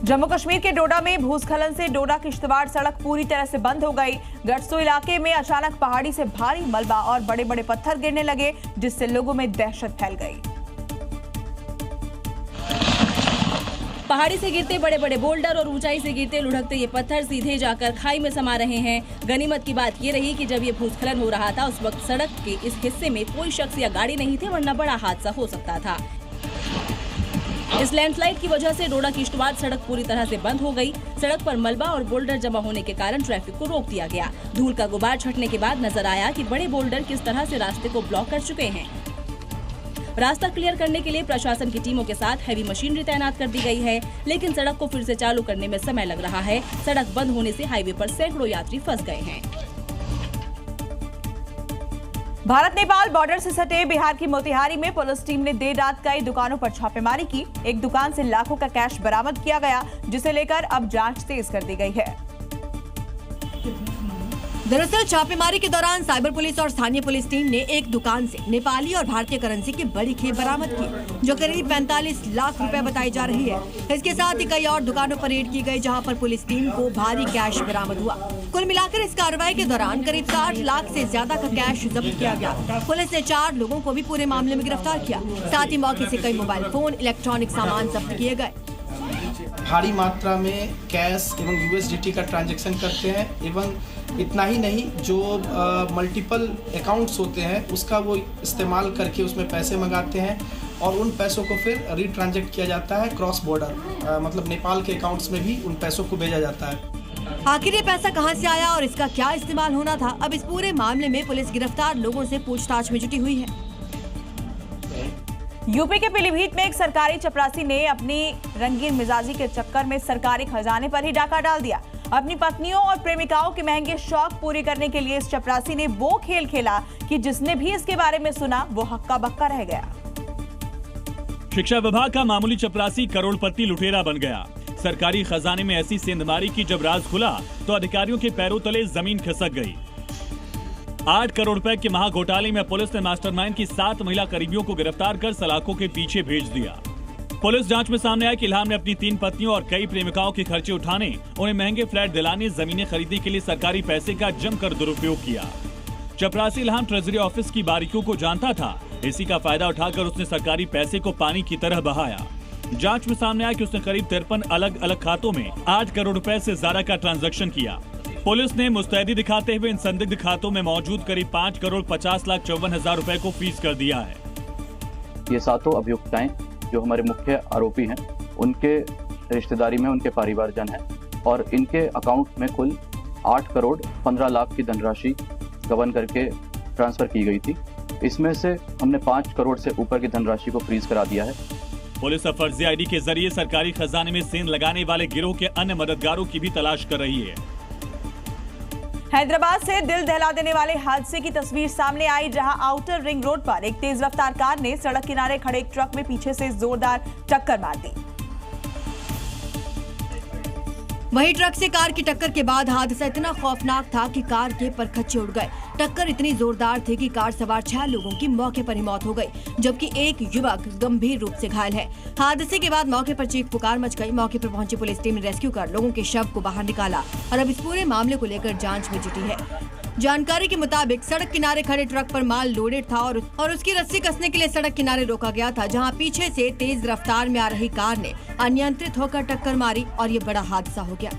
जम्मू कश्मीर के डोडा में भूस्खलन से डोडा किश्तवाड़ सड़क पूरी तरह से बंद हो गई। गटसो इलाके में अचानक पहाड़ी से भारी मलबा और बड़े बड़े पत्थर गिरने लगे, जिससे लोगों में दहशत फैल गई। पहाड़ी से गिरते बड़े बड़े बोल्डर और ऊंचाई से गिरते लुढ़कते ये पत्थर सीधे जाकर खाई में समा रहे हैं। गनीमत की बात ये रही कि जब ये भूस्खलन हो रहा था उस वक्त सड़क के इस हिस्से में कोई शख्स या गाड़ी नहीं थे, वरना बड़ा हादसा हो सकता था। इस लैंडस्लाइड की वजह से डोडा किश्तवाड़ सड़क पूरी तरह से बंद हो गई। सड़क पर मलबा और बोल्डर जमा होने के कारण ट्रैफिक को रोक दिया गया। धूल का गुबार छटने के बाद नजर आया कि बड़े बोल्डर किस तरह से रास्ते को ब्लॉक कर चुके हैं। रास्ता क्लियर करने के लिए प्रशासन की टीमों के साथ हैवी मशीनरी तैनात कर दी गई है, लेकिन सड़क को फिर से चालू करने में समय लग रहा है। सड़क बंद होने से हाईवे पर सैकड़ों यात्री फंस गए हैं। भारत नेपाल बॉर्डर से सटे बिहार की मोतिहारी में पुलिस टीम ने देर रात कई दुकानों पर छापेमारी की। एक दुकान से लाखों का कैश बरामद किया गया, जिसे लेकर अब जांच तेज कर दी गई है। दरअसल छापेमारी के दौरान साइबर पुलिस और स्थानीय पुलिस टीम ने एक दुकान से नेपाली और भारतीय करेंसी की बड़ी खेप बरामद की, जो करीब 45 लाख रुपए बताई जा रही है। इसके साथ ही कई और दुकानों पर रेड की गई, जहां पर पुलिस टीम को भारी कैश बरामद हुआ। कुल मिलाकर इस कार्रवाई के दौरान करीब 60 लाख से ज्यादा का कैश जब्त किया गया। पुलिस ने 4 लोगों को भी पूरे मामले में गिरफ्तार किया। साथ ही मौके से कई मोबाइल फोन, इलेक्ट्रॉनिक सामान जब्त किए गए। भारी मात्रा में कैश एवं यूएसडीटी का ट्रांजैक्शन करते हैं, एवं इतना ही नहीं, जो मल्टीपल अकाउंट्स होते हैं उसका वो इस्तेमाल करके उसमें पैसे मंगाते हैं और उन पैसों को फिर रीट्रांजेक्ट किया जाता है क्रॉस बॉर्डर, मतलब नेपाल के अकाउंट्स में भी उन पैसों को भेजा जाता है। आखिर ये पैसा कहां से आया और इसका क्या इस्तेमाल होना था, अब इस पूरे मामले में पुलिस गिरफ्तार लोगों से पूछताछ में जुटी हुई है। यूपी के पीलीभीत में एक सरकारी चपरासी ने अपनी रंगीन मिजाजी के चक्कर में सरकारी खजाने पर ही डाका डाल दिया। अपनी पत्नियों और प्रेमिकाओं के महंगे शौक पूरे करने के लिए इस चपरासी ने वो खेल खेला कि जिसने भी इसके बारे में सुना वो हक्का बक्का रह गया। शिक्षा विभाग का मामूली चपरासी करोड़पति लुटेरा बन गया। सरकारी खजाने में ऐसी सेंधमारी की जब राज खुला तो अधिकारियों के पैरों तले जमीन खिसक गई। 8 करोड़ रुपए के महाघोटाले में पुलिस ने मास्टरमाइंड की 7 महिला करीबियों को गिरफ्तार कर सलाखों के पीछे भेज दिया। पुलिस जांच में सामने आया कि इल्हाम ने अपनी 3 पत्नियों और कई प्रेमिकाओं के खर्चे उठाने, उन्हें महंगे फ्लैट दिलाने, जमीनें खरीदने के लिए सरकारी पैसे का जमकर दुरुपयोग किया। चपरासी इल्हाम ट्रेजरी ऑफिस की बारीकियों को जानता था। इसी का फायदा उठाकर उसने सरकारी पैसे को पानी की तरह बहाया। जांच में सामने आया कि उसने करीब 53 अलग अलग खातों में 8 करोड़ रुपए से ज्यादा का ट्रांजैक्शन किया। पुलिस ने मुस्तैदी दिखाते हुए इन संदिग्ध खातों में मौजूद करीब 5 करोड़ 50 लाख 54 हजार रुपए को फ्रीज कर दिया है। ये 7 अभियुक्ताएं जो हमारे मुख्य आरोपी हैं, उनके रिश्तेदारी में उनके परिवारजन हैं और इनके अकाउंट में कुल 8 करोड़ 15 लाख की धनराशि गबन करके ट्रांसफर की गई थी। इसमें से हमने 5 करोड़ से ऊपर की धनराशि को फ्रीज करा दिया है। पुलिस अब फर्जी आईडी के जरिए सरकारी खजाने में सेंध लगाने वाले गिरोह के अन्य मददगारों की भी तलाश कर रही है। हैदराबाद से दिल दहला देने वाले हादसे की तस्वीर सामने आई, जहां आउटर रिंग रोड पर एक तेज रफ्तार कार ने सड़क किनारे खड़े एक ट्रक में पीछे से जोरदार टक्कर मार दी। वहीं ट्रक से कार की टक्कर के बाद हादसा इतना खौफनाक था कि कार के परखच्चे उड़ गए। टक्कर इतनी जोरदार थी कि कार सवार 6 लोगों की मौके पर ही मौत हो गई, जबकि एक युवक गंभीर रूप से घायल है। हादसे के बाद मौके पर चीख पुकार मच गई। मौके पर पहुंची पुलिस टीम ने रेस्क्यू कर लोगों के शव को बाहर निकाला और अब इस पूरे मामले को लेकर जांच में जुटी है। जानकारी के मुताबिक सड़क किनारे खड़े ट्रक पर माल लोडेड था और उसकी रस्सी कसने के लिए सड़क किनारे रोका गया था, जहां पीछे से तेज रफ्तार में आ रही कार ने अनियंत्रित होकर टक्कर मारी और ये बड़ा हादसा हो गया।